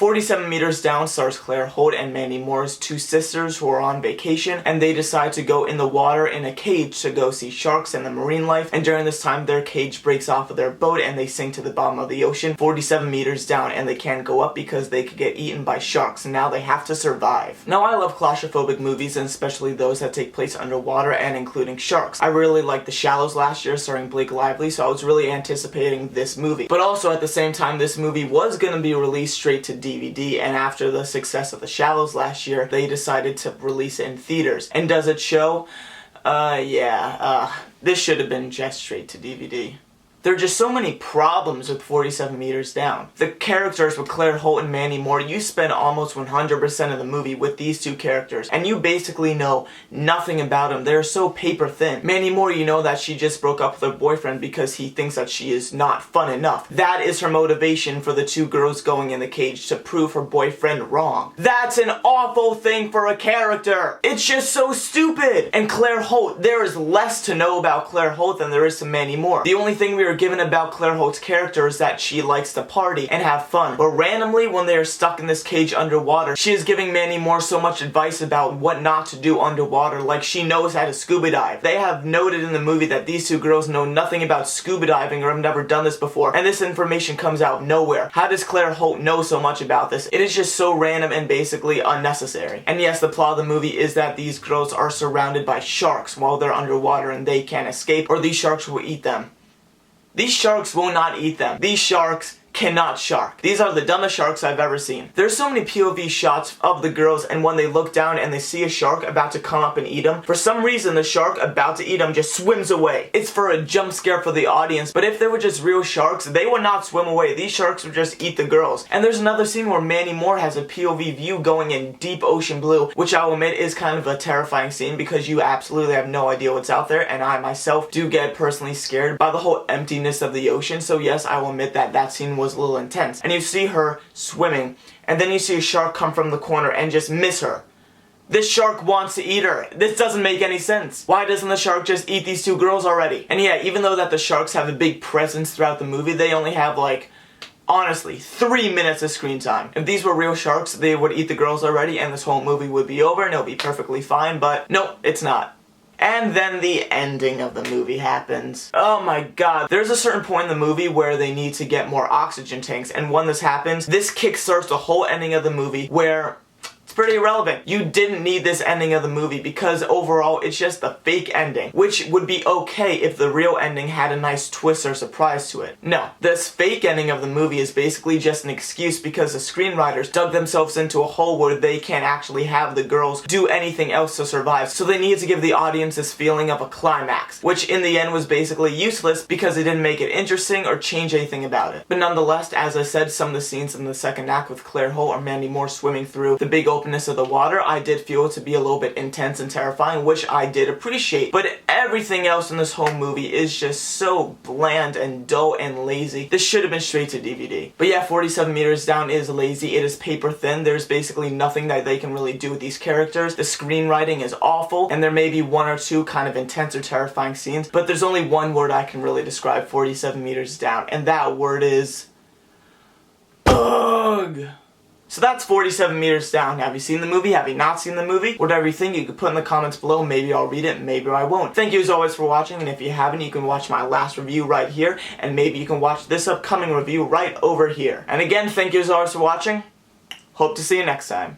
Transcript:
47 Meters Down stars Claire Holt and Mandy Moore's two sisters who are on vacation, and they decide to go in the water in a cage to go see sharks and the marine life, and during this time their cage breaks off of their boat and they sink to the bottom of the ocean 47 meters down, and they can't go up because they could get eaten by sharks, and now they have to survive. Now I love claustrophobic movies, and especially those that take place underwater and including sharks. I really liked The Shallows last year starring Blake Lively, so I was really anticipating this movie. But also at the same time, this movie was going to be released straight to DVD, and after the success of The Shallows last year, they decided to release it in theaters. And does it show? This should have been just straight to DVD. There are just so many problems with 47 Meters Down. The characters with Claire Holt and Mandy Moore, you spend almost 100% of the movie with these two characters, and you basically know nothing about them. They're so paper thin. Mandy Moore, you know that she just broke up with her boyfriend because he thinks that she is not fun enough. That is her motivation for the two girls going in the cage, to prove her boyfriend wrong. That's an awful thing for a character. It's just so stupid. And Claire Holt, there is less to know about Claire Holt than there is to Mandy Moore. The only thing we are given about Claire Holt's character is that she likes to party and have fun. But randomly, when they are stuck in this cage underwater, she is giving Mandy Moore so much advice about what not to do underwater, like she knows how to scuba dive. They have noted in the movie that these two girls know nothing about scuba diving or have never done this before, and this information comes out of nowhere. How does Claire Holt know so much about this? It is just so random and basically unnecessary. And yes, the plot of the movie is that these girls are surrounded by sharks while they're underwater and they can't escape, or these sharks will eat them. These sharks will not eat them. These sharks cannot shark. These are the dumbest sharks I've ever seen. There's so many POV shots of the girls, and when they look down and they see a shark about to come up and eat them, for some reason the shark about to eat them just swims away. It's for a jump scare for the audience, but if they were just real sharks, they would not swim away. These sharks would just eat the girls. And there's another scene where Mandy Moore has a POV view going in deep ocean blue, which I'll admit is kind of a terrifying scene because you absolutely have no idea what's out there, and I myself do get personally scared by the whole emptiness of the ocean, so yes, I will admit that that scene was a little intense. And you see her swimming, and then you see a shark come from the corner and just miss her. This shark wants to eat her. This doesn't make any sense. Why doesn't the shark just eat these two girls already? And yeah, even though that the sharks have a big presence throughout the movie, they only have honestly, 3 minutes of screen time. If these were real sharks, they would eat the girls already and this whole movie would be over and it would be perfectly fine, but no, it's not. And then the ending of the movie happens. Oh my god. There's a certain point in the movie where they need to get more oxygen tanks, and when this happens, this kickstarts the whole ending of the movie where it's pretty irrelevant. You didn't need this ending of the movie because overall it's just a fake ending, which would be okay if the real ending had a nice twist or surprise to it. No, this fake ending of the movie is basically just an excuse because the screenwriters dug themselves into a hole where they can't actually have the girls do anything else to survive, so they needed to give the audience this feeling of a climax, which in the end was basically useless because it didn't make it interesting or change anything about it. But nonetheless, as I said, some of the scenes in the second act with Claire Holt or Mandy Moore swimming through the big openness of the water, I did feel to be a little bit intense and terrifying, which I did appreciate. But everything else in this whole movie is just so bland and dull and lazy. This should have been straight to DVD. But yeah, 47 Meters Down is lazy. It is paper thin. There's basically nothing that they can really do with these characters. The screenwriting is awful, and there may be one or two kind of intense or terrifying scenes, but there's only one word I can really describe 47 Meters Down, and that word is ugh. So that's 47 Meters Down. Have you seen the movie? Have you not seen the movie? Whatever you think, you can put in the comments below. Maybe I'll read it, maybe I won't. Thank you as always for watching, and if you haven't, you can watch my last review right here, and maybe you can watch this upcoming review right over here. And again, thank you as always for watching. Hope to see you next time.